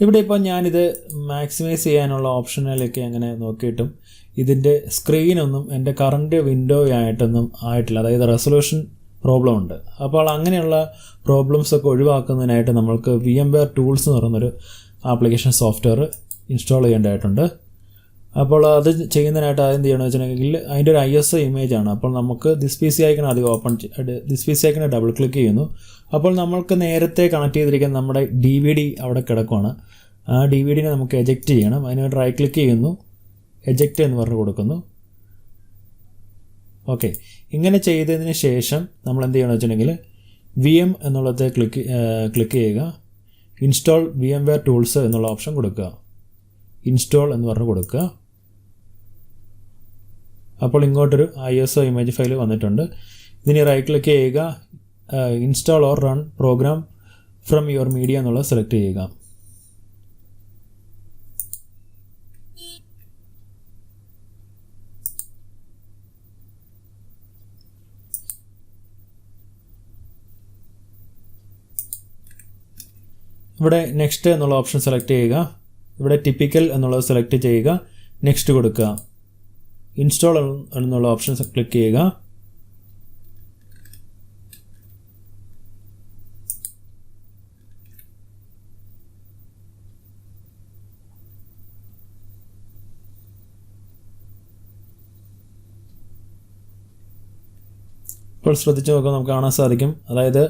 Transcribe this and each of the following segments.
ഇവിടെ ഇപ്പോൾ ഞാനിത് മാക്സിമൈസ് ചെയ്യാനുള്ള ഓപ്ഷനിലേക്ക് അങ്ങനെ നോക്കിയിട്ടും ഇതിൻ്റെ സ്ക്രീനൊന്നും എൻ്റെ കറണ്ട് വിൻഡോ ആയിട്ടൊന്നും ആയിട്ടില്ല. അതായത് റെസൊല്യൂഷൻ പ്രോബ്ലം ഉണ്ട്. അപ്പോൾ അങ്ങനെയുള്ള പ്രോബ്ലംസൊക്കെ ഒഴിവാക്കുന്നതിനായിട്ട് നമ്മൾക്ക് VMware ടൂൾസ് എന്ന് പറയുന്നൊരു ആപ്ലിക്കേഷൻ സോഫ്റ്റ്വെയർ ഇൻസ്റ്റാൾ ചെയ്യേണ്ടതായിട്ടുണ്ട്. അപ്പോൾ അത് ചെയ്യുന്നതിനായിട്ട് ആദ്യം ചെയ്യണമെന്ന് വെച്ചിട്ടുണ്ടെങ്കിൽ അതിൻ്റെ ഒരു ISO ഇമേജ് ആണ്. അപ്പോൾ നമുക്ക് ദിസ് PC ഐക്കൺ ആദ്യം this PC icon double click ചെയ്യുന്നു. അപ്പോൾ നമ്മൾക്ക് നേരത്തെ കണക്ട് ചെയ്തിരിക്കുന്ന നമ്മുടെ DVD അവിടെ കിടക്കുവാണ്. ആ DVDനെ നമുക്ക് എജക്റ്റ് ചെയ്യണം. അതിനായിട്ട് റൈറ്റ് ക്ലിക്ക് ചെയ്യുന്നു, എജക്റ്റ് എന്ന് പറഞ്ഞ് കൊടുക്കുന്നു. ഓക്കെ, ഇങ്ങനെ ചെയ്തതിന് ശേഷം നമ്മൾ എന്ത് ചെയ്യണമെന്ന് വെച്ചിട്ടുണ്ടെങ്കിൽ VM എന്നുള്ളത് ക്ലിക്ക് ചെയ്യുക. ഇൻസ്റ്റാൾ VMware ടൂൾസ് എന്നുള്ള ഓപ്ഷൻ കൊടുക്കുക. ഇൻസ്റ്റാൾ എന്ന് പറഞ്ഞ് കൊടുക്കുക. അപ്പോൾ ഇങ്ങോട്ടൊരു ISO ഇമേജ് ഫയൽ വന്നിട്ടുണ്ട്. ഇതിന് റൈറ്റ് ക്ലിക്ക് ചെയ്യുക, install or run program from your media എന്നുള്ളത് സെലക്ട് ചെയ്യുക. ഇവിടെ നെക്സ്റ്റ് എന്നുള്ള ഓപ്ഷൻ സെലക്ട് ചെയ്യുക. ഇവിടെ ടിപ്പിക്കൽ എന്നുള്ളത് സെലക്ട് ചെയ്യുക, നെക്സ്റ്റ് കൊടുക്കുക. ഇൻസ്റ്റാൾ എന്നുള്ള ഓപ്ഷൻ ക്ലിക്ക് ചെയ്യുക. ഇപ്പോൾ ശ്രദ്ധിച്ച് നോക്കുക, നമുക്ക് കാണാൻ സാധിക്കും. അതായത്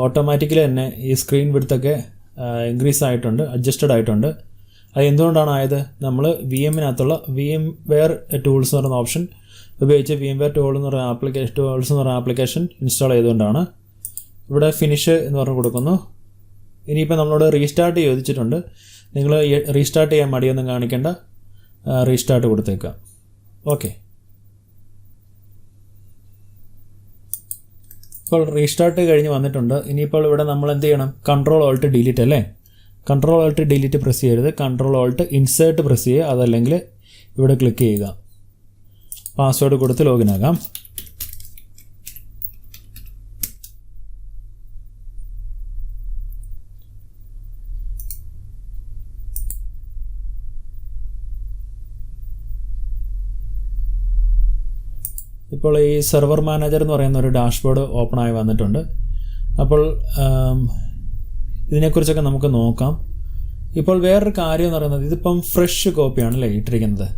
ഓട്ടോമാറ്റിക്കലി തന്നെ ഈ സ്ക്രീൻ വിഡ്ത്തൊക്കെ ഇൻക്രീസ് ആയിട്ടുണ്ട്, അഡ്ജസ്റ്റഡ് ആയിട്ടുണ്ട്. അത് എന്തുകൊണ്ടാണ് ആയത്? നമ്മൾ VMനകത്തുള്ള VMware ടൂൾസ് എന്ന് പറയുന്ന ഓപ്ഷൻ ഉപയോഗിച്ച് VMware ടൂൾസ് എന്ന് പറയുന്ന ആപ്ലിക്കേഷൻ ഇൻസ്റ്റാൾ ചെയ്തുകൊണ്ടാണ്. ഇവിടെ ഫിനിഷ് എന്ന് പറഞ്ഞ് കൊടുക്കുന്നു. ഇനിയിപ്പോൾ നമ്മളോട് റീസ്റ്റാർട്ട് ചോദിച്ചിട്ടുണ്ട്. നിങ്ങൾ റീസ്റ്റാർട്ട് ചെയ്യാൻ മടിയൊന്നും കാണിക്കേണ്ട, റീസ്റ്റാർട്ട് കൊടുത്തേക്കാം. ഓക്കെ, ഇപ്പോൾ റീസ്റ്റാർട്ട് കഴിഞ്ഞ് വന്നിട്ടുണ്ട്. ഇനിയിപ്പോൾ ഇവിടെ നമ്മൾ എന്ത് ചെയ്യണം? Ctrl+Alt+Delete അല്ലേ? Ctrl+Alt+Delete പ്രസ് ചെയ്യരുത്, Ctrl+Alt+Insert പ്രസ് ചെയ്യുക. അതല്ലെങ്കിൽ ഇവിടെ ക്ലിക്ക് ചെയ്യുക. പാസ്വേഡ് കൊടുത്ത് ലോഗിൻ ആകാം. ഇപ്പോൾ ഈ സെർവർ മാനേജർ എന്ന് പറയുന്ന ഒരു ഡാഷ്ബോർഡ് ഓപ്പൺ ആയി വന്നിട്ടുണ്ട്. അപ്പോൾ ഇതിനെക്കുറിച്ചൊക്കെ നമുക്ക് നോക്കാം. ഇപ്പോൾ വേറൊരു കാര്യം എന്ന് പറയുന്നത്, ഇതിപ്പം ഫ്രഷ് കോപ്പിയാണല്ലേ ഇട്ടിരിക്കുന്നത്.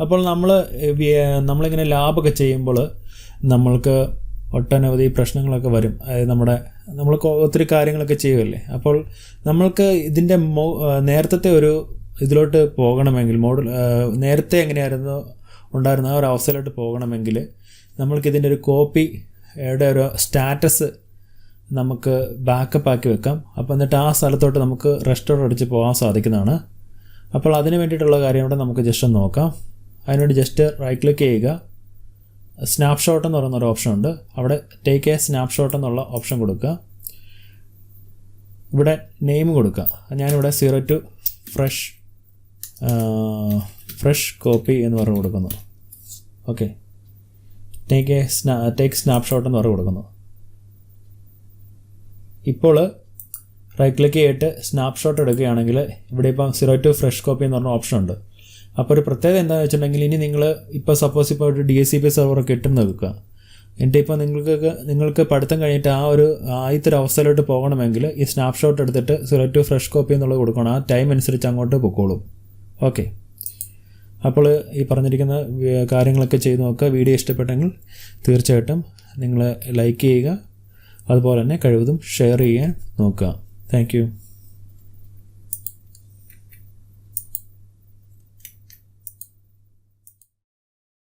അപ്പോൾ നമ്മളിങ്ങനെ ലാബൊക്കെ ചെയ്യുമ്പോൾ നമ്മൾക്ക് ഒട്ടനവധി പ്രശ്നങ്ങളൊക്കെ വരും. അതായത് നമ്മൾ ഒത്തിരി കാര്യങ്ങളൊക്കെ ചെയ്യുമല്ലേ. അപ്പോൾ നമ്മൾക്ക് ഇതിൻ്റെ നേരത്തെ ഒരു ഇതിലോട്ട് പോകണമെങ്കിൽ നേരത്തെ എങ്ങനെയായിരുന്നു ഉണ്ടായിരുന്ന ആ ഒരു അവസ്ഥയിലോട്ട് പോകണമെങ്കിൽ നമ്മൾക്കിതിൻ്റെ ഒരു കോപ്പിയുടെ ഒരു സ്റ്റാറ്റസ് നമുക്ക് ബാക്കപ്പ് ആക്കി വെക്കാം. അപ്പോൾ എന്നിട്ട് ആ സ്ഥലത്തോട്ട് നമുക്ക് റെസ്റ്റോർ അടിച്ച് പോകാൻ സാധിക്കുന്നതാണ്. അപ്പോൾ അതിന് വേണ്ടിയിട്ടുള്ള കാര്യം കൂടെ നമുക്ക് ജസ്റ്റ് ഒന്ന് നോക്കാം. അതിനുവേണ്ടി ജസ്റ്റ് റൈറ്റ് ക്ലിക്ക് ചെയ്യുക. സ്നാപ്ഷോട്ട് എന്ന് പറയുന്നൊരു ഓപ്ഷൻ ഉണ്ട്. അവിടെ ടേക്ക് എ സ്നാപ്ഷോട്ട് എന്നുള്ള ഓപ്ഷൻ കൊടുക്കുക. ഇവിടെ നെയിം കൊടുക്കുക. ഞാനിവിടെ 02 ഫ്രഷ് കോപ്പി എന്ന് പറഞ്ഞ് കൊടുക്കുന്നു. ഓക്കെ, ടേക്ക് സ്നാപ്ഷോട്ട് എന്ന് പറഞ്ഞ് കൊടുക്കുന്നു. ഇപ്പോൾ റൈറ്റ് ക്ലിക്ക് ചെയ്തിട്ട് സ്നാപ്ഷോട്ട് എടുക്കുകയാണെങ്കിൽ ഇവിടെ ഇപ്പം 02 ഫ്രഷ് കോപ്പി എന്ന് പറഞ്ഞ ഓപ്ഷൻ ഉണ്ട്. അപ്പോൾ ഒരു പ്രത്യേകത എന്താണെന്ന് വെച്ചിട്ടുണ്ടെങ്കിൽ, ഇനി നിങ്ങൾ ഇപ്പോൾ സപ്പോസ് ഇപ്പോൾ ഒരു DHCP സെർവറൊക്കെ ഇട്ടെന്ന് വെക്കുക. എന്നിട്ട് ഇപ്പോൾ നിങ്ങൾക്ക് പഠിത്തം കഴിഞ്ഞിട്ട് ആ ഒരു ആദ്യത്തെ അവസ്ഥയിലോട്ട് പോകണമെങ്കിൽ ഈ സ്നാപ്ഷോട്ട് എടുത്തിട്ട് 02 ഫ്രഷ് കോപ്പി എന്നുള്ളത് കൊടുക്കണം. ആ ടൈം അനുസരിച്ച് അങ്ങോട്ട് പൊക്കോളും. ഓക്കെ, അപ്പോൾ ഈ പറഞ്ഞിരിക്കുന്ന കാര്യങ്ങളൊക്കെ ചെയ്ത് നോക്കുക. വീഡിയോ ഇഷ്ടപ്പെട്ടെങ്കിൽ തീർച്ചയായിട്ടും നിങ്ങൾ ലൈക്ക് ചെയ്യുക. അതുപോലെ തന്നെ കഴിവതും ഷെയർ ചെയ്യാൻ നോക്കുക. Thank you.